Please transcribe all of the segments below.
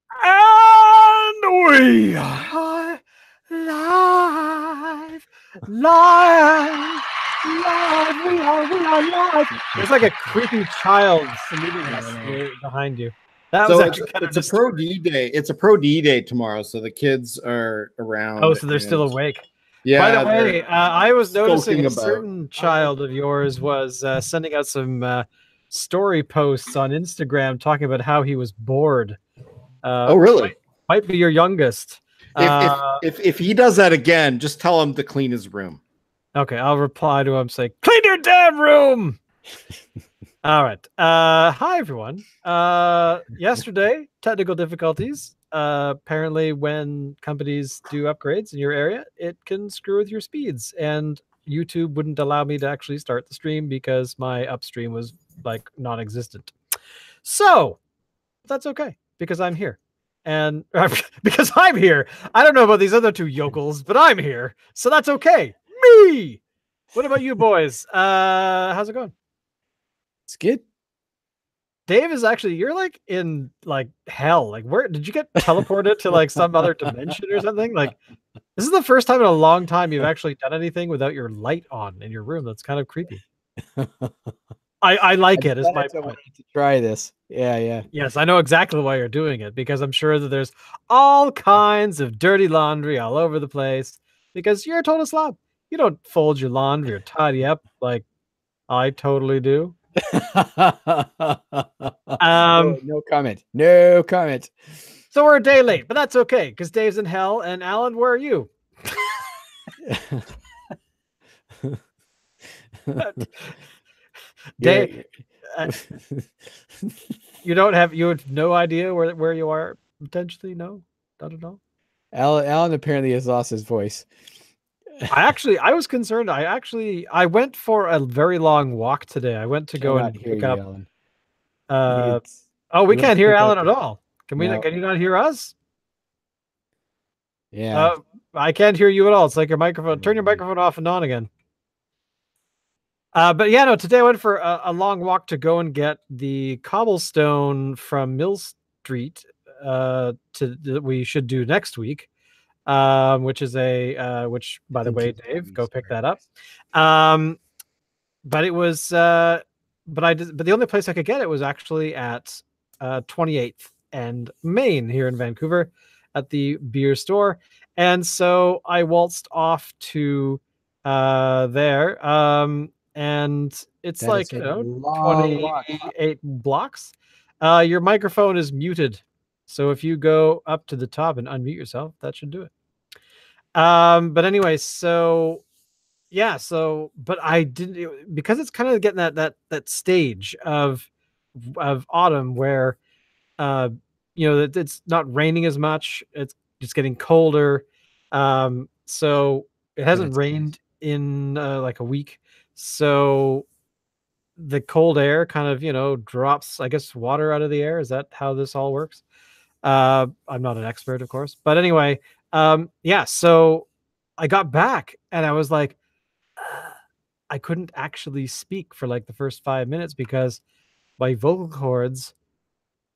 And we are live, live, live. We are live. It's like a creepy child saluting us behind you. That was actually kind of it's a pro D day. It's a pro D day tomorrow, so the kids are around. Oh, so they're still awake. Yeah. By the way, I was noticing a about. certain child of yours was sending out some story posts on Instagram talking about how he was bored. Oh, really? Might be your youngest. If he does that again, just tell him to clean his room. Okay, I'll reply to him saying, "Clean your damn room." All right. Hi everyone. Yesterday, technical difficulties. Apparently, when companies do upgrades in your area, it can screw with your speeds, and YouTube wouldn't allow me to actually start the stream because my upstream was like non-existent. So that's okay because I'm here. And because I'm here, I don't know about these other two yokels, but I'm here, so that's okay. Me. What about you boys? How's it going? It's good. Dave is actually, you're like in like hell. Like, where did you get teleported to like some other dimension or something? Like, this is the first time in a long time you've actually done anything without your light on in your room. That's kind of creepy. I like it. Is my point. To try this. Yeah. Yes, I know exactly why you're doing it, because I'm sure that there's all kinds of dirty laundry all over the place because you're a total slob. You don't fold your laundry or tidy up like I totally do. No comment. No comment. So we're a day late, but that's okay because Dave's in hell. And Alan, where are you? Dave, you have no idea where you are potentially? No, not at all. Alan apparently has lost his voice. I was concerned. I went for a very long walk today. I went to go and pick up. We can't hear Alan at all. Can we? Can you not hear us? Yeah. I can't hear you at all. It's like your microphone. Turn your microphone off and on again. But yeah, no. Today I went for a long walk to go and get the cobblestone from Mill Street. That we should do next week. Which is which by the way, Dave, go pick that up. But it was, but the only place I could get it was actually at 28th and Main here in Vancouver at the beer store. And so I waltzed off to there. And it's that like, 28 blocks. Your microphone is muted. So if you go up to the top and unmute yourself, that should do it. But anyway, so yeah, but I didn't, because it's kind of getting that stage of autumn where it's not raining as much. It's just getting colder. So it hasn't rained in like a week. So the cold air kind of, drops, I guess, water out of the air. Is that how this all works? I'm not an expert, of course, but anyway, yeah, so I got back and I was like, I couldn't actually speak for like the first 5 minutes because my vocal cords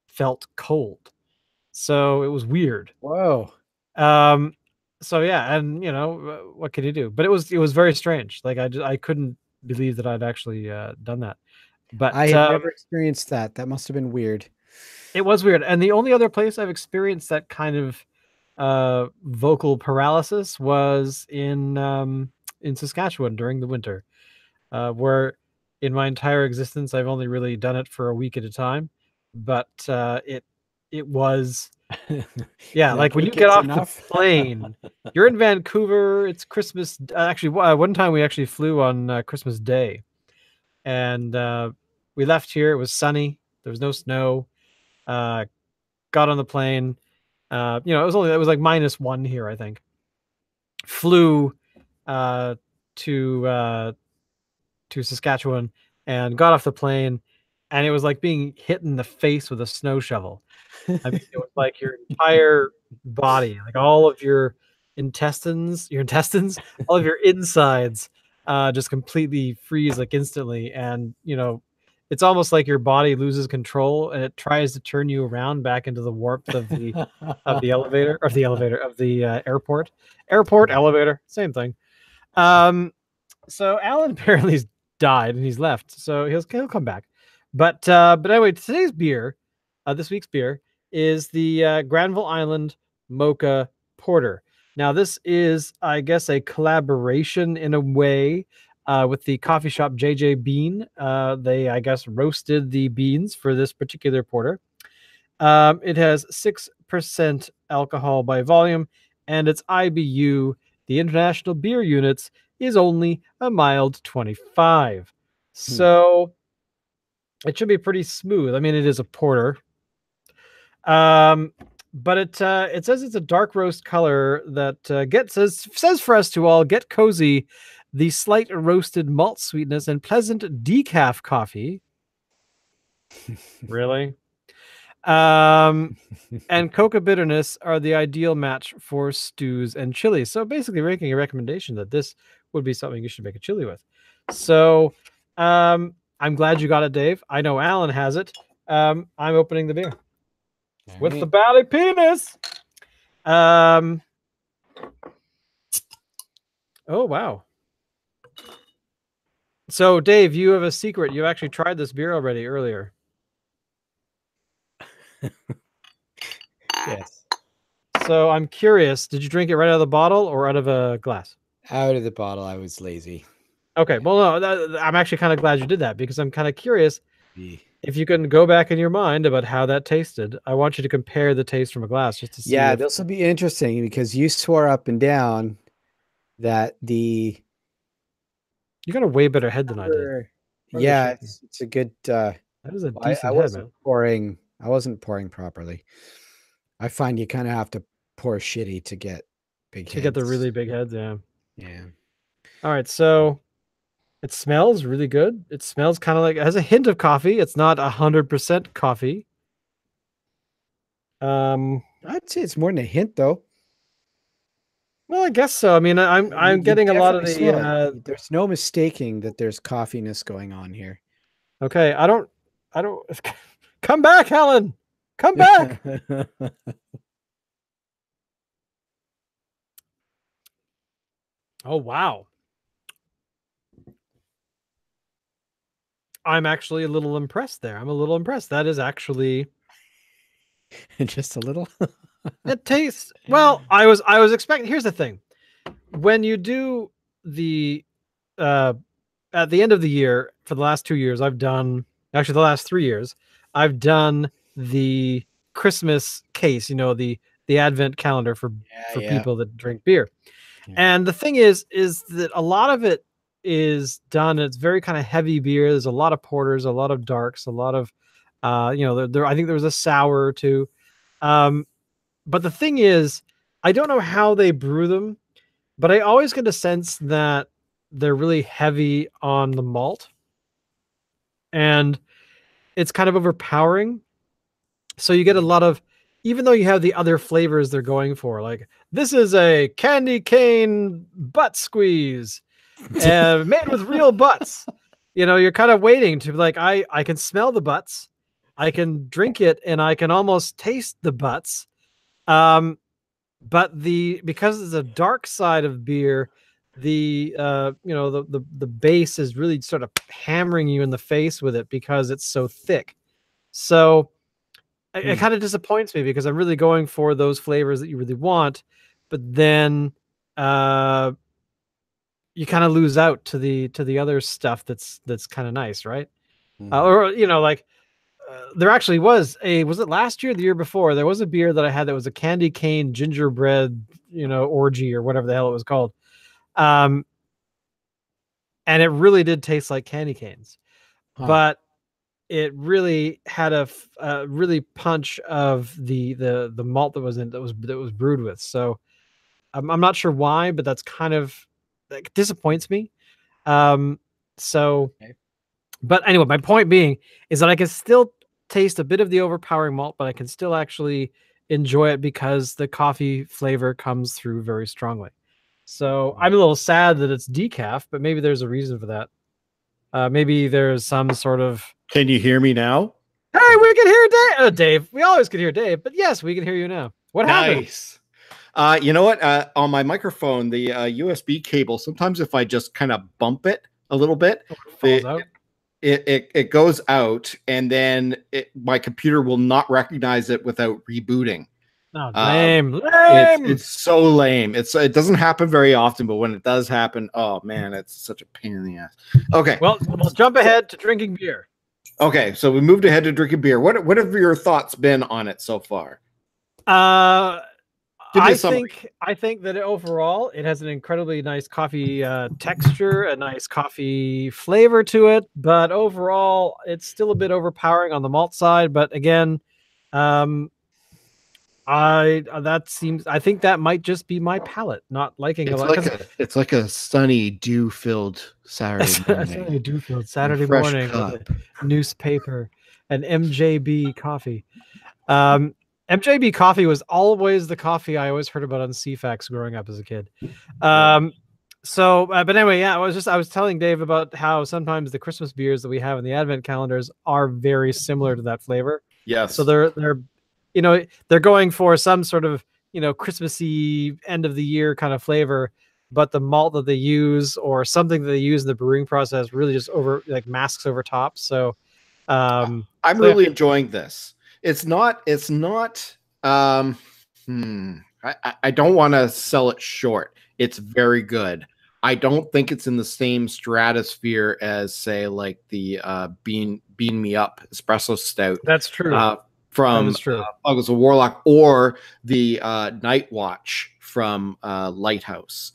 felt cold. So it was weird. Whoa. So yeah, and what can you do? But it was very strange. Like I couldn't believe that I'd actually done that. But I had never experienced that. That must have been weird. It was weird. And the only other place I've experienced that kind of vocal paralysis was in Saskatchewan during the winter, where in my entire existence, I've only really done it for a week at a time. But it was, yeah, like when you get off the plane, you're in Vancouver, it's Christmas. Actually, one time we actually flew on Christmas Day. And we left here. It was sunny. There was no snow. Got on the plane. It was like -1 here, I think. Flew to Saskatchewan and got off the plane, and it was like being hit in the face with a snow shovel. I mean, it was like your entire body, like all of your intestines, all of your insides, just completely freeze like instantly, and it's almost like your body loses control and it tries to turn you around back into the warmth of the elevator of the airport elevator, same thing. So Alan apparently died and he's left, so he'll come back. But anyway, today's beer, this week's beer is the Granville Island Mocha Porter. Now this is, I guess, a collaboration in a way with the coffee shop JJ Bean. They, I guess, roasted the beans for this particular porter. It has 6% alcohol by volume, and its IBU, the International Beer Units, is only a mild 25. So it should be pretty smooth. I mean, it is a porter. But it says it's a dark roast color that says for us to all get cozy, the slight roasted malt sweetness and pleasant decaf coffee. Really? And coca bitterness are the ideal match for stews and chilies. So basically making a recommendation that this would be something you should make a chili with. So I'm glad you got it, Dave. I know Alan has it. I'm opening the beer with the Bally penis. Oh wow. So Dave, you have a secret. You actually tried this beer already earlier. Yes. So I'm curious, did you drink it right out of the bottle or out of a glass? Out of the bottle. I was lazy. Okay. Well, no, I'm actually kind of glad you did that because I'm kind of curious if you can go back in your mind about how that tasted. I want you to compare the taste from a glass just to see. Yeah, this will be interesting because you swore up and down that you got a way better head than I did. Yeah, it's a good. That is a decent I head, man. I wasn't pouring properly. I find you kind of have to pour shitty to get big heads. To get the really big heads, yeah. Yeah. All right, so it smells really good. It smells kind of like, it has a hint of coffee. It's not 100% coffee. I'd say it's more than a hint, though. Well, I guess so. I mean, I'm getting a lot of the. There's no mistaking that there's coffiness going on here. Okay, I don't. Come back, Helen. Come back. Oh wow. I'm actually a little impressed there. I'm a little impressed. That is actually just a little. It tastes well. I was expecting. Here's the thing: when you do the at the end of the year for the last 2 years, I've done actually the last 3 years, I've done the Christmas case. You know, the Advent calendar for people that drink beer. Yeah. And the thing is that a lot of it is done. It's very kind of heavy beer. There's a lot of porters, a lot of darks, a lot of, you know, I think there was a sour too. But the thing is, I don't know how they brew them, but I always get a sense that they're really heavy on the malt and it's kind of overpowering. So you get a lot of, even though you have the other flavors they're going for, like this is a candy cane butt squeeze and made with real butts. You know, you're kind of waiting to like, I can smell the butts, I can drink it, and I can almost taste the butts. But because it's a dark side of beer, you know, the base is really sort of hammering you in the face with it because it's so thick. So it kind of disappoints me because I'm really going for those flavors that you really want, but then you kind of lose out to the other stuff that's kind of nice, right? Or you know, like there actually was it last year or the year before, there was a beer that I had that was a candy cane gingerbread, you know, orgy or whatever the hell it was called. And it really did taste like candy canes, but it really had a really punch of the malt that was brewed with. So I'm not sure why, but that's kind of like disappoints me. So, but anyway, my point being is that I can still taste a bit of the overpowering malt, but I can still actually enjoy it because the coffee flavor comes through very strongly. So I'm a little sad that it's decaf, but maybe there's a reason for that. Maybe there's some sort of Can you hear me now? Hey, we can hear Dave. Dave, we always can hear Dave, but yes, we can hear you now. What happened? Nice. You know what? On my microphone, the USB cable, sometimes if I just kind of bump it a little bit, Falls out. it goes out, and then my computer will not recognize it without rebooting. Oh, lame. It's so lame. It doesn't happen very often, but when it does happen, oh man, it's such a pain in the ass. Okay. Well, let's jump ahead to drinking beer. Okay, so we moved ahead to drinking beer. What have your thoughts been on it so far? I think that overall it has an incredibly nice coffee texture, a nice coffee flavor to it, but overall it's still a bit overpowering on the malt side. But again, I think that might just be my palate not liking a lot. It's like a sunny, dew-filled Saturday morning. Dew-filled Saturday morning with a newspaper and MJB coffee. MJB coffee was always the coffee I always heard about on CFAX growing up as a kid. But anyway, yeah, I was telling Dave about how sometimes the Christmas beers that we have in the Advent calendars are very similar to that flavor. Yes. So they're going for some sort of, Christmassy end of the year kind of flavor, but the malt that they use or something that they use in the brewing process really just masks over top. So I'm really enjoying this. It's not I don't want to sell it short. It's very good. I don't think it's in the same stratosphere as, say, like the Bean Me Up Espresso Stout. That's true. From August of Warlock, or the Night Watch from Lighthouse.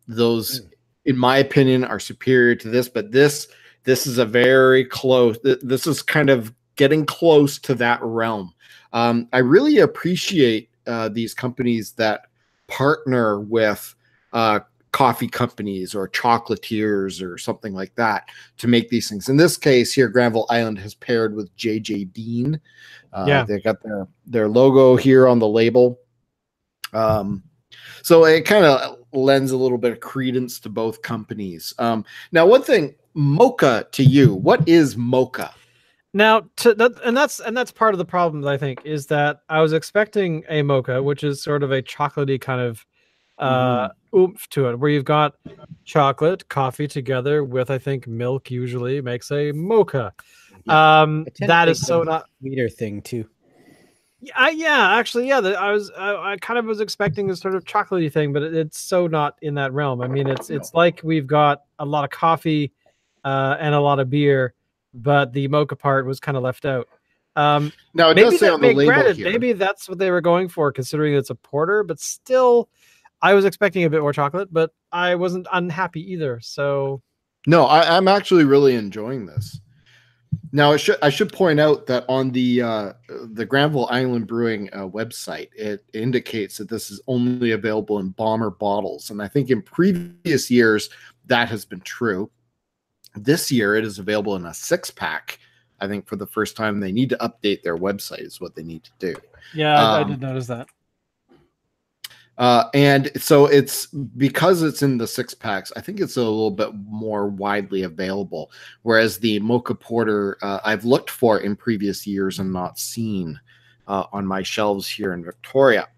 Those, in my opinion, are superior to this, but this is a very close. This is kind of getting close to that realm. I really appreciate these companies that partner with coffee companies or chocolatiers or something like that to make these things. In this case here, Granville Island has paired with J.J. Bean. They got their logo here on the label. So it kind of lends a little bit of credence to both companies. Now, one thing, Mocha to you, what is Mocha? Now, that's part of the problem, I think, is that I was expecting a mocha, which is sort of a chocolatey kind of oomph to it, where you've got chocolate, coffee together with, I think, milk usually makes a mocha. That is so not sweeter thing too. I kind of was expecting a sort of chocolatey thing, but it's so not in that realm. I mean, it's like we've got a lot of coffee and a lot of beer, but the mocha part was kind of left out. Now it does say on the label here. Maybe that's what they were going for, considering it's a porter, but still, I was expecting a bit more chocolate, but I wasn't unhappy either. So, no, I'm actually really enjoying this. Now, I should point out that on the Granville Island Brewing website, it indicates that this is only available in bomber bottles, and I think in previous years that has been true. This year, it is available in a 6-pack. I think for the first time, they need to update their website is what they need to do. Yeah, I did notice that. And so it's because it's in the 6-packs, I think it's a little bit more widely available. Whereas the Mocha Porter, I've looked for in previous years and not seen on my shelves here in Victoria.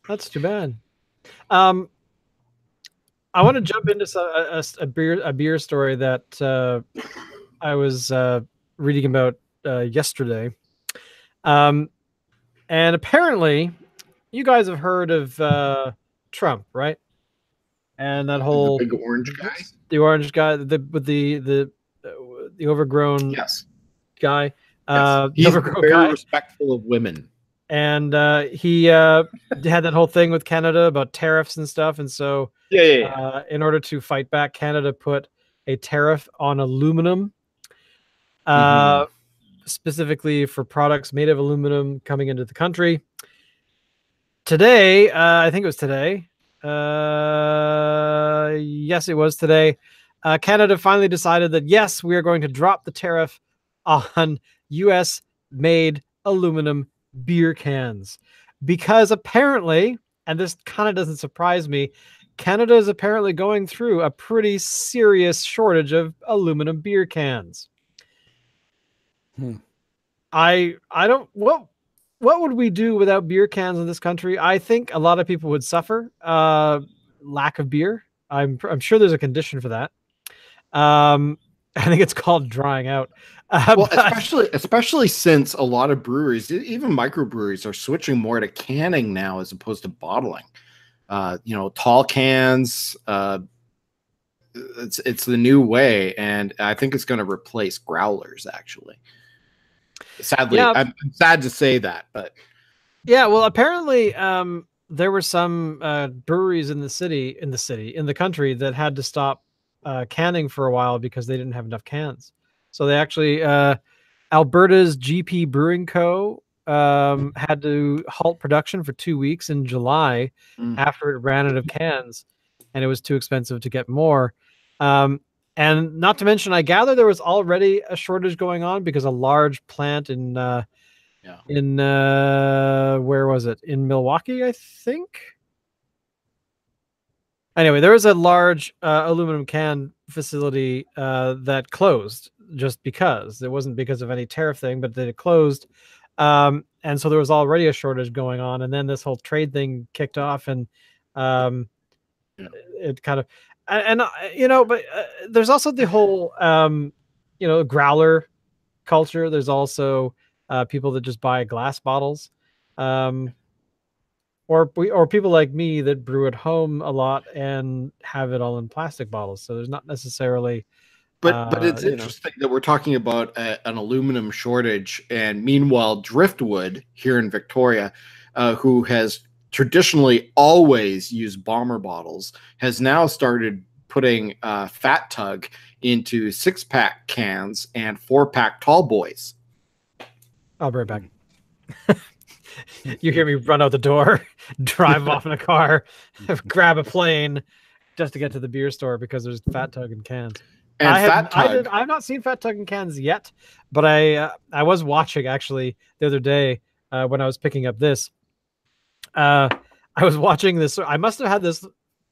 That's too bad. I want to jump into a beer story that I was reading about yesterday. And apparently, you guys have heard of Trump, right? And that whole the big orange guy, the orange guy, with the overgrown guy. Yes. He's very respectful of women. And he had that whole thing with Canada about tariffs and stuff. And so, in order to fight back, Canada put a tariff on aluminum. Specifically for products made of aluminum coming into the country. Today, I think it was today. Yes, it was today. Canada finally decided that, yes, we are going to drop the tariff on U.S.-made aluminum beer cans. Because apparently, and this kind of doesn't surprise me, Canada is apparently going through a pretty serious shortage of aluminum beer cans. I don't what would we do without beer cans in this country? I think a lot of people would suffer lack of beer. I'm sure there's a condition for that. I think it's called drying out. Well, especially since a lot of breweries, even microbreweries, are switching more to canning now as opposed to bottling. Tall cans. It's the new way, and I think it's going to replace growlers. Actually, sadly, yeah. I'm sad to say that, but yeah. Well, apparently, there were some breweries in the country that had to stop canning for a while because they didn't have enough cans. So they actually, Alberta's GP Brewing Co. Had to halt production for 2 weeks in July after it ran out of cans, and it was too expensive to get more. And not to mention, I gather there was already a shortage going on because a large plant in where was it? In Milwaukee, I think. Anyway, there was a large aluminum can facility that closed just because. It wasn't because of any tariff thing, but it closed. And so there was already a shortage going on. And then this whole trade thing kicked off, and it kind of, but there's also the whole, growler culture. There's also people that just buy glass bottles. Or people like me that brew at home a lot and have it all in plastic bottles. So there's not necessarily. But it's interesting that we're talking about an aluminum shortage, and meanwhile, Driftwood here in Victoria, who has traditionally always used bomber bottles, has now started putting Fat Tug into 6-pack cans and 4-pack tall boys. I'll be right back. You hear me run out the door, drive off in a car, grab a plane just to get to the beer store because there's Fat Tug in cans. And I've not seen Fat Tug in cans yet, but I was watching actually the other day when I was picking up this. I was watching this. I must have had this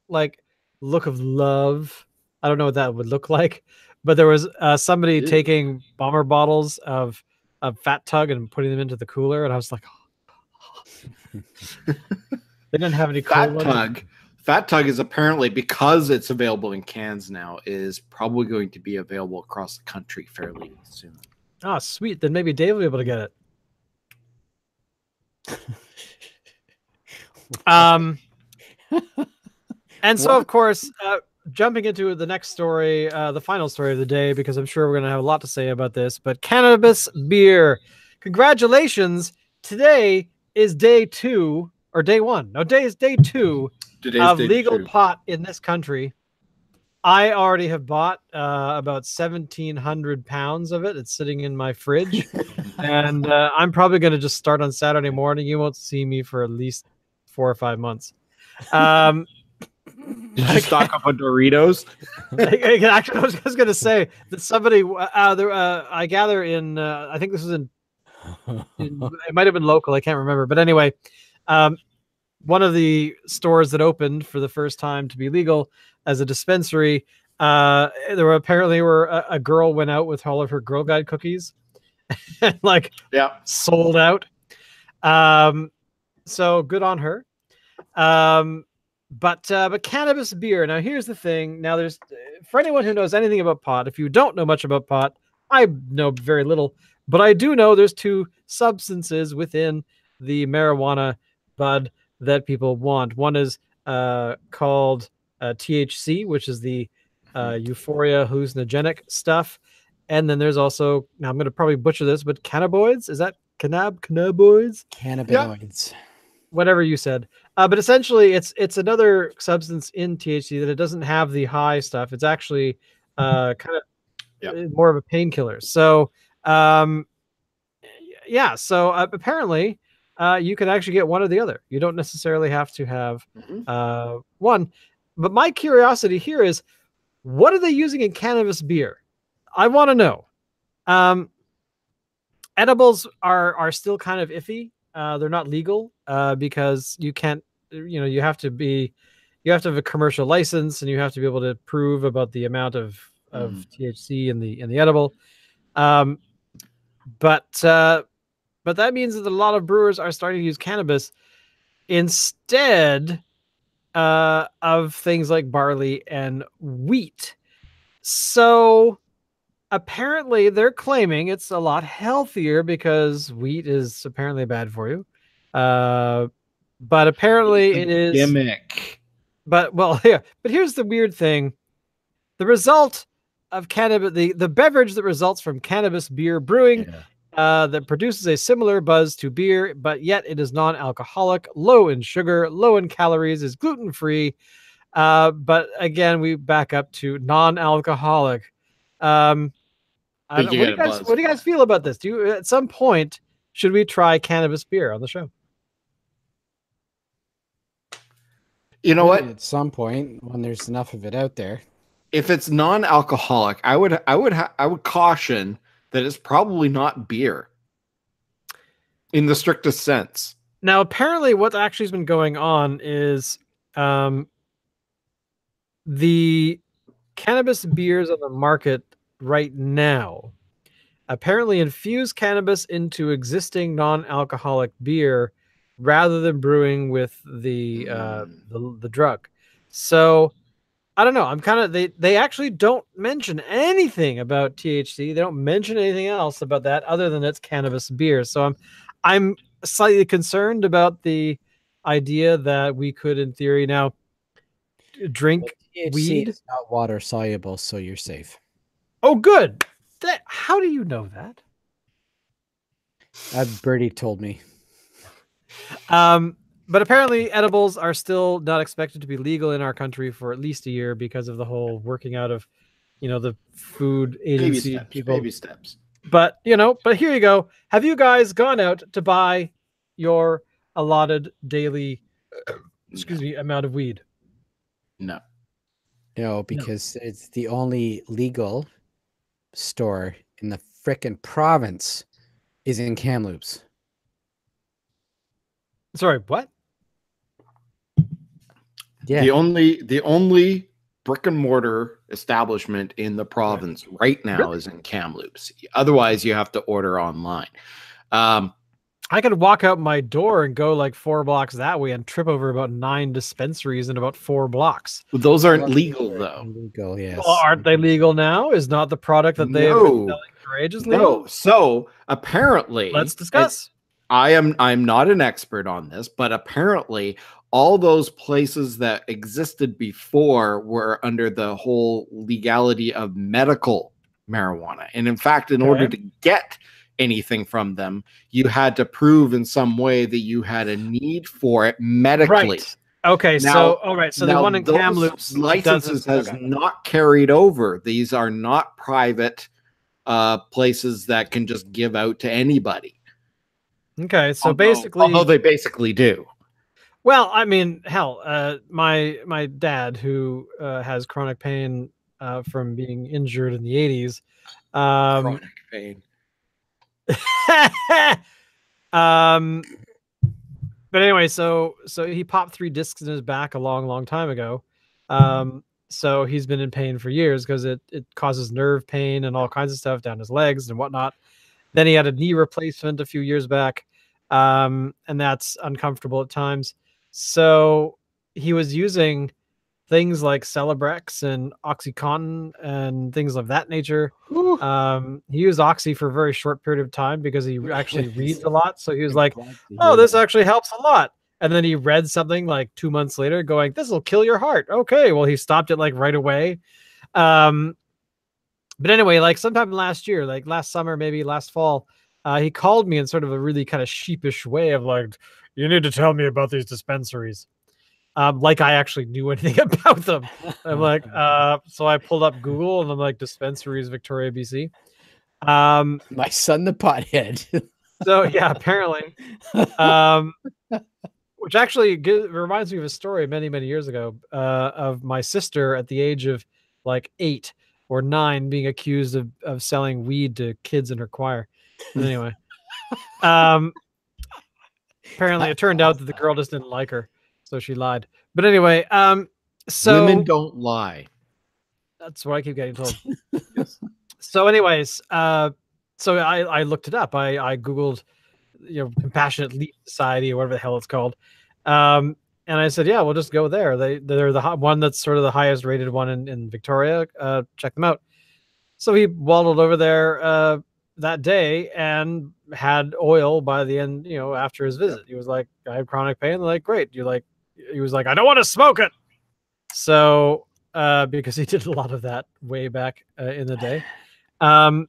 like look of love. I don't know what that would look like, but there was somebody taking bomber bottles of Fat Tug and putting them into the cooler, and I was like, they didn't have any Fat Tug is apparently, because it's available in cans now, is probably going to be available across the country fairly soon. Oh, sweet. Then maybe Dave will be able to get it. And so, of course, jumping into the next story, the final story of the day, because I'm sure we're going to have a lot to say about this, but Cannabis Beer. Congratulations. Today is day 2 or day 1. No, day 2 of legal pot in this country. I already have bought about 1,700 pounds of it. It's sitting in my fridge. And I'm probably going to just start on Saturday morning. You won't see me for at least 4 or 5 months. Did you stock up on Doritos? Actually, I was going to say that somebody, I gather in, I think this was in, it might have been local. I can't remember. But anyway, one of the stores that opened for the first time to be legal as a dispensary, there were apparently a girl went out with all of her Girl Guide cookies and sold out. So good on her. But Cannabis Beer. Now here's the thing. Now there's, for anyone who knows anything about pot, if you don't know much about pot, I know very little, but I do know there's 2 substances within the marijuana bud that people want. One is called THC, which is the euphoria hallucinogenic stuff. And then there's also, now I'm going to probably butcher this, but cannabinoids. Is that cannabinoids? Cannabinoids. Yeah. Whatever you said. But essentially it's another substance in THC that it doesn't have the high stuff. It's actually kind of more of a painkiller. So so apparently you can actually get one or the other. You don't necessarily have to have one. But my curiosity here is, what are they using in Cannabis Beer? I want to know. Edibles are still kind of iffy. They're not legal because you can't, you have to be you have to have a commercial license, and you have to be able to prove about the amount of THC in the edible. But that means that a lot of brewers are starting to use cannabis instead of things like barley and wheat. So apparently they're claiming it's a lot healthier because wheat is apparently bad for you. But apparently it is gimmick. But yeah, but here's the weird thing. The result of cannabis, the beverage that results from cannabis beer brewing that produces a similar buzz to beer, but yet it is non-alcoholic, low in sugar, low in calories, is gluten-free. But again, we back up to non-alcoholic. What do you guys feel about this? At some point, should we try cannabis beer on the show? You know what? At some point, when there's enough of it out there. If it's non-alcoholic, I would caution that it's probably not beer in the strictest sense. Now, apparently, what actually has been going on is the cannabis beers on the market right now apparently infuse cannabis into existing non-alcoholic beer rather than brewing with the drug. So I don't know. I'm kind of they actually don't mention anything about THC. They don't mention anything else about that other than it's cannabis beer. So I'm slightly concerned about the idea that we could, in theory, now drink weed. It's not water soluble, so you're safe. Oh, good. How do you know that? Birdie told me. But apparently edibles are still not expected to be legal in our country for at least a year because of the whole working out of, the food agency people. Baby steps. But, but here you go. Have you guys gone out to buy your allotted daily, amount of weed? No. No, because it's the only legal store in the frickin' province is in Kamloops. Sorry, what? Yeah. The only brick and mortar establishment in the province right now is in Kamloops. Otherwise, you have to order online. I could walk out my door and go like 4 blocks that way and trip over about 9 dispensaries in about 4 blocks. Those aren't legal, though. Legal, yes. Well, aren't they legal now? Is not the product that they have been selling for ages legal? No. So apparently, let's discuss. I'm not an expert on this, but apparently all those places that existed before were under the whole legality of medical marijuana. And in fact, in order to get anything from them, you had to prove in some way that you had a need for it medically. Right. Okay, so the one in Kamloops licenses has not carried over. These are not private places that can just give out to anybody. Okay, so although they basically do. Well, I mean, hell, my dad, who has chronic pain from being injured in the 80s. Chronic pain. But anyway, so he popped 3 discs in his back a long time ago. So he's been in pain for years because it causes nerve pain and all kinds of stuff down his legs and whatnot. Then he had a knee replacement a few years back, and that's uncomfortable at times. So he was using things like Celebrex and OxyContin and things of that nature. He used Oxy for a very short period of time because he actually reads a lot. So he was like, oh, this actually helps a lot. And then he read something like 2 months later going, this will kill your heart. Okay, well, he stopped it like right away. But anyway, like sometime last year, like last summer, maybe last fall, he called me in sort of a really kind of sheepish way of like, you need to tell me about these dispensaries. Like I actually knew anything about them. I'm like, so I pulled up Google and I'm like, dispensaries, Victoria, BC. My son, the pothead. So yeah, apparently, which actually reminds me of a story many years ago of my sister at the age of like 8 or 9 being accused of selling weed to kids in her choir. But anyway, apparently it turned out that the girl just didn't like her. So she lied. But anyway, So women don't lie. that's what I keep getting told. Yes. So, anyways, so I looked it up. I googled, Compassionate Leaf Society or whatever the hell it's called, and I said, yeah, we'll just go there. They're the one that's sort of the highest rated one in Victoria. Check them out. So he waddled over there that day and had oil by the end. After his visit, he was like, I have chronic pain. They're like, great. He was like, I don't want to smoke it. So because he did a lot of that way back in the day. But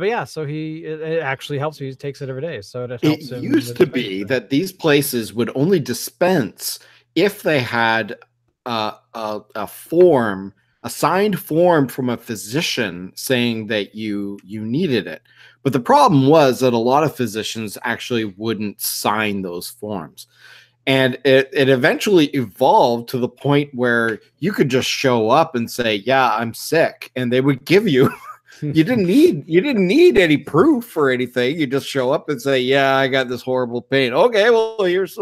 yeah, so it actually helps. He takes it every day, so it helps him. It used to be that these places would only dispense if they had a form, a signed form from a physician saying that you needed it. But the problem was that a lot of physicians actually wouldn't sign those forms. And it eventually evolved to the point where you could just show up and say, yeah, I'm sick. And they would give you, you didn't need any proof or anything. You just show up and say, yeah, I got this horrible pain. Okay, well, here's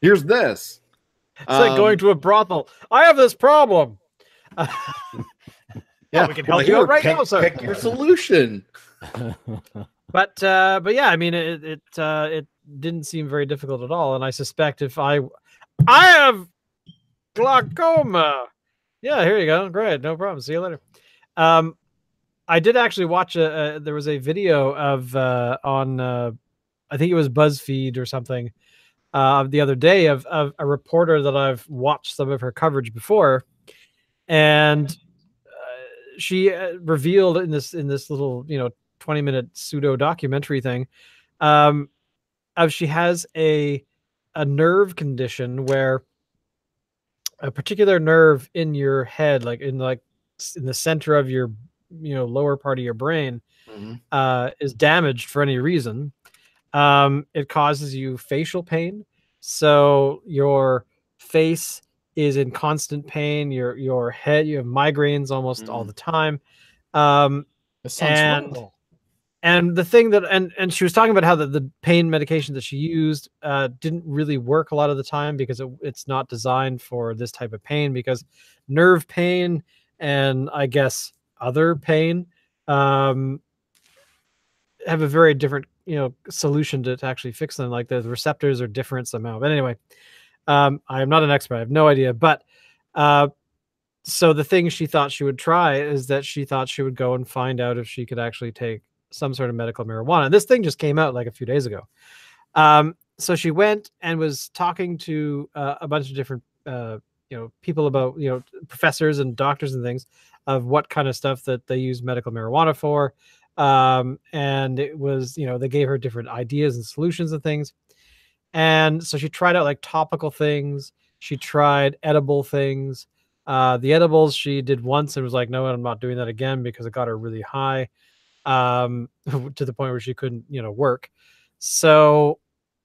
this. It's like going to a brothel. I have this problem. Yeah, we can help you out right now, sir. Pick your solution. But yeah, I mean, it didn't seem very difficult at all. And I suspect if I have glaucoma. Yeah, here you go. Great, no problem. See you later. I did actually watch there was a video of on I think it was BuzzFeed or something the other day of a reporter that I've watched some of her coverage before, and she revealed in this little 20-minute pseudo documentary thing she has a nerve condition where a particular nerve in your head, like in the center of your lower part of your brain, is damaged for any reason. It causes you facial pain, so your face is in constant pain. Your head, you have migraines almost all the time. That sounds horrible. And the thing that and she was talking about how the pain medication that she used didn't really work a lot of the time because it's not designed for this type of pain, because nerve pain and I guess other pain have a very different solution to actually fix them. Like the receptors are different somehow. But anyway, I am not an expert. I have no idea. But so the thing she thought she would try is that she thought she would go and find out if she could actually take some sort of medical marijuana. This thing just came out like a few days ago. So she went and was talking to a bunch of different people about professors and doctors and things of what kind of stuff that they use medical marijuana for. And it was, they gave her different ideas and solutions and things. And so she tried out like topical things. She tried edible things. The edibles she did once and was like, no, I'm not doing that again because it got her really high, to the point where she couldn't, work. So,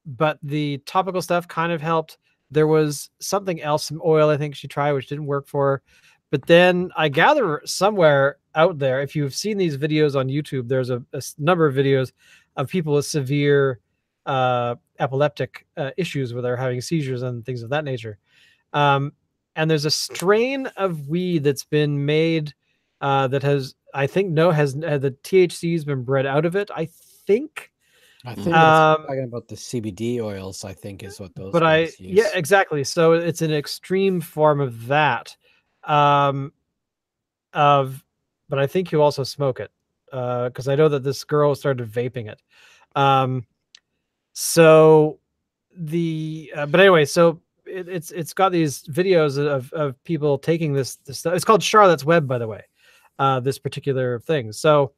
but the topical stuff kind of helped. There was something else, some oil, I think she tried, which didn't work for her. But then I gather somewhere out there, if you've seen these videos on YouTube, there's a number of videos of people with severe epileptic issues where they're having seizures and things of that nature. And there's a strain of weed that's been made that has, I think, the THC has been bred out of it. I think it's talking about the CBD oils, I think is what those guys use. Yeah, exactly. So it's an extreme form of that. But I think you also smoke it, because I know that this girl started vaping it. But anyway, so it's got these videos of people taking this stuff. It's called Charlotte's Web, by the way, this particular thing. So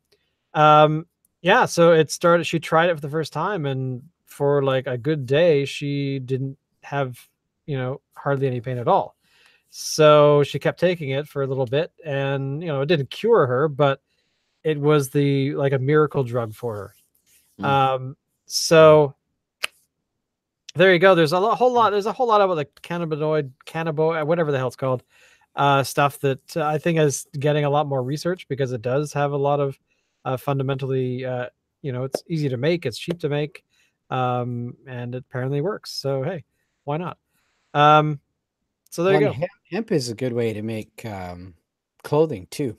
yeah, so it started, she tried it for the first time, and for like a good day she didn't have hardly any pain at all. So she kept taking it for a little bit, and it didn't cure her, but it was like a miracle drug for her. So there you go. There's a whole lot about the cannabinoid, whatever the hell it's called, stuff that I think is getting a lot more research, because it does have a lot of fundamentally, it's easy to make, it's cheap to make, and it apparently works. So hey, why not? So there you go. Hemp is a good way to make clothing too.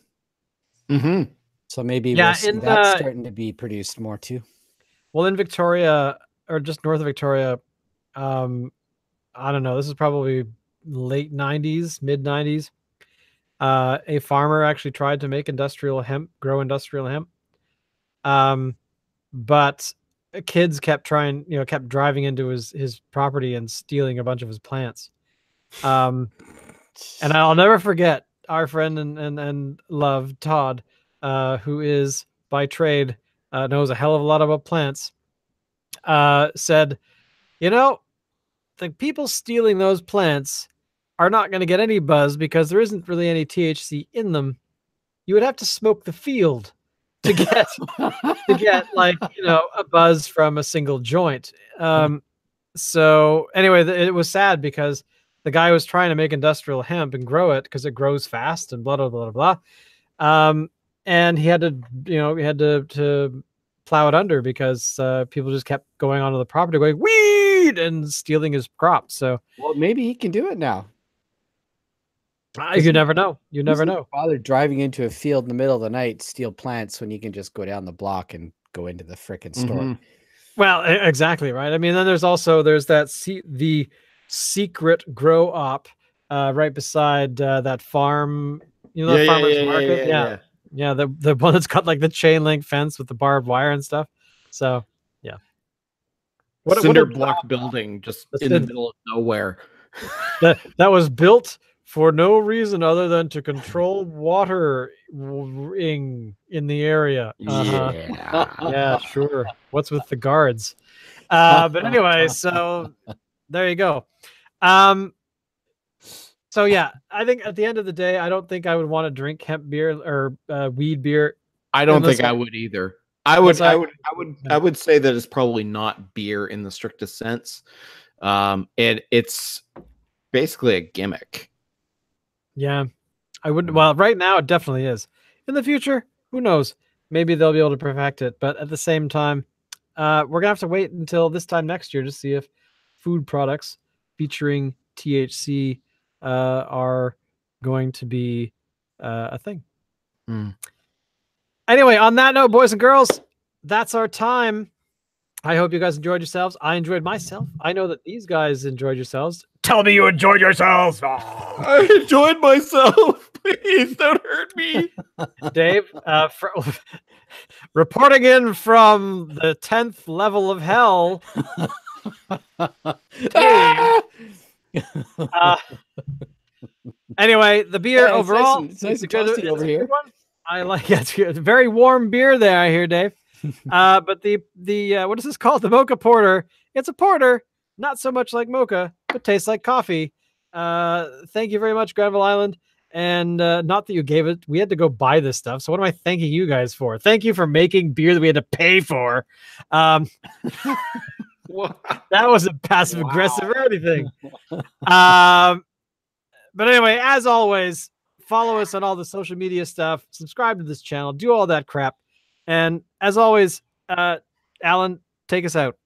Mm-hmm. So maybe Yeah, we'll see that starting to be produced more too. Well, in Victoria, or just north of Victoria, I don't know. This is probably late 90s, mid 90s. A farmer actually tried to make grow industrial hemp. But kids kept driving into his property and stealing a bunch of his plants. And I'll never forget our friend and love Todd, who is by trade knows a hell of a lot about plants. Said, the people stealing those plants are not going to get any buzz because there isn't really any THC in them. You would have to smoke the field to get like a buzz from a single joint. So anyway, it was sad because the guy was trying to make industrial hemp and grow it because it grows fast and blah blah blah blah. And he had to plow it under because people just kept going onto the property going weed and stealing his crops. So well, maybe he can do it now. You never know. You never know. Father driving into a field in the middle of the night, steal plants when you can just go down the block and go into the frickin' store. Well, exactly right. I mean, then there's the secret grow op right beside that farm. The farmer's market. Yeah. The one that's got like the chain link fence with the barbed wire and stuff. So yeah. Cinder block building just in the middle of nowhere. that was built for no reason other than to control water in the area. Yeah, sure. What's with the guards? But anyway, so there you go. So yeah, I think at the end of the day, I don't think I would want to drink hemp beer or weed beer. I don't think I would either. I would say that it's probably not beer in the strictest sense. And it's basically a gimmick. Yeah, I wouldn't. Well, right now it definitely is. In the future, who knows? Maybe they'll be able to perfect it. But at the same time, we're gonna have to wait until this time next year to see if food products featuring THC are going to be a thing. Anyway, on that note, boys and girls, that's our time. I hope you guys enjoyed yourselves. I enjoyed myself. I know that these guys enjoyed yourselves. Tell me you enjoyed yourselves. Oh. I enjoyed myself. Please don't hurt me. Dave, reporting in from the 10th level of hell. Anyway, the beer overall. It's nice and toasty over here. I like it. It's a very warm beer there, I hear, Dave. But the what is this called? The Mocha Porter. It's a porter, not so much like mocha, but tastes like coffee. Thank you very much, Granville Island. And not that you gave it. We had to go buy this stuff. So what am I thanking you guys for? Thank you for making beer that we had to pay for. That wasn't passive aggressive or anything. But anyway, as always, follow us on all the social media stuff. Subscribe to this channel. Do all that crap. And as always, Alan, take us out.